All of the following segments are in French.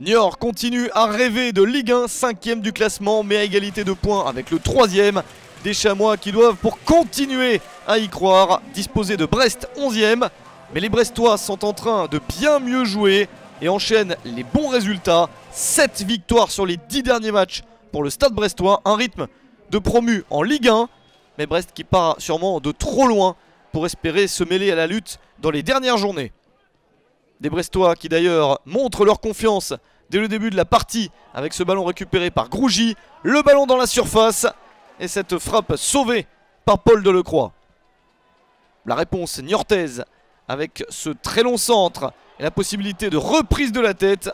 Niort continue à rêver de Ligue 1, 5ème du classement, mais à égalité de points avec le 3ème des Chamois qui doivent, pour continuer à y croire, disposer de Brest 11ème. Mais les Brestois sont en train de bien mieux jouer et enchaînent les bons résultats. 7 victoires sur les 10 derniers matchs pour le Stade brestois, un rythme de promu en Ligue 1. Mais Brest qui part sûrement de trop loin pour espérer se mêler à la lutte dans les dernières journées. Des Brestois qui d'ailleurs montrent leur confiance dès le début de la partie avec ce ballon récupéré par Grougy. Le ballon dans la surface et cette frappe sauvée par Paul Delecroix. La réponse niortaise avec ce très long centre et la possibilité de reprise de la tête.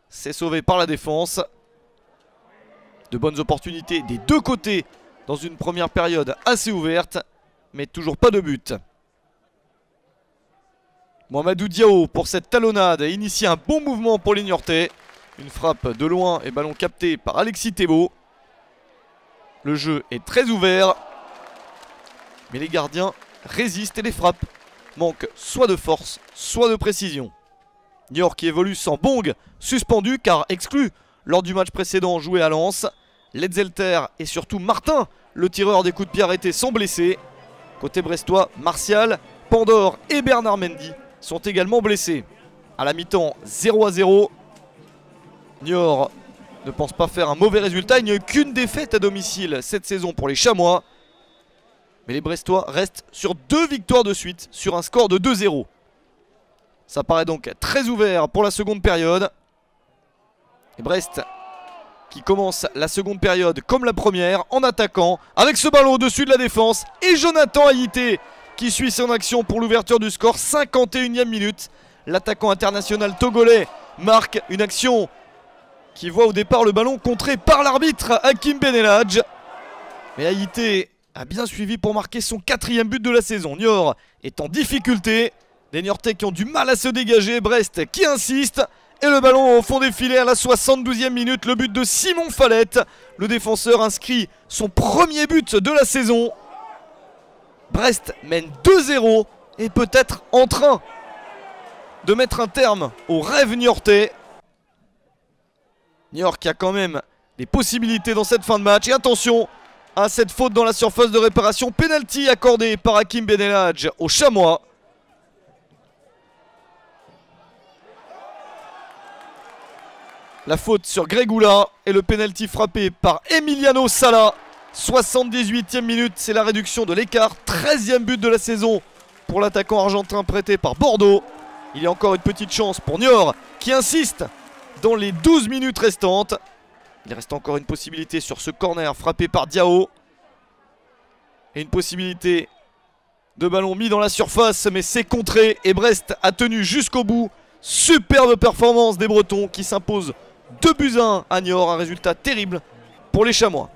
C'est sauvé par la défense. De bonnes opportunités des deux côtés dans une première période assez ouverte, mais toujours pas de but. Mohamedou Diao pour cette talonnade initie un bon mouvement pour les Niortais. Une frappe de loin et ballon capté par Alexis Thébault. Le jeu est très ouvert, mais les gardiens résistent et les frappes manquent soit de force, soit de précision. Niort qui évolue sans Bong, suspendu car exclu lors du match précédent joué à Lens. Ledzelter et surtout Martin, le tireur des coups de pied arrêtés, sont blessés. Côté brestois, Martial, Pandore et Bernard Mendy sont également blessés. À la mi-temps, 0-0. Niort ne pense pas faire un mauvais résultat. Il n'y a eu qu'une défaite à domicile cette saison pour les Chamois. Mais les Brestois restent sur 2 victoires de suite sur un score de 2-0. Ça paraît donc très ouvert pour la seconde période. Et Brest qui commence la seconde période comme la première en attaquant avec ce ballon au-dessus de la défense. Et Jonathan Ayité qui suit son action pour l'ouverture du score. 51e minute. L'attaquant international togolais marque une action qui voit au départ le ballon contré par l'arbitre Hakim Benelhadj. Mais Ayité a bien suivi pour marquer son 4e but de la saison. Niort est en difficulté. Les Niortais qui ont du mal à se dégager. Brest qui insiste. Et le ballon au fond des filets à la 72e minute. Le but de Simon Fallette. Le défenseur inscrit son premier but de la saison. Brest mène 2-0 et peut-être en train de mettre un terme au rêve niortais. Niort qui a quand même des possibilités dans cette fin de match. Et attention à cette faute dans la surface de réparation. Penalty accordé par Hakim Benelhadj aux Chamois. La faute sur Gregoula et le penalty frappé par Emiliano Sala. 78e minute, c'est la réduction de l'écart. 13e but de la saison pour l'attaquant argentin prêté par Bordeaux. Il y a encore une petite chance pour Niort qui insiste dans les 12 minutes restantes. Il reste encore une possibilité sur ce corner frappé par Diao. Et une possibilité de ballon mis dans la surface, mais c'est contré. Et Brest a tenu jusqu'au bout. Superbe performance des Bretons qui s'imposent 2-1 à Niort. Un résultat terrible pour les Chamois.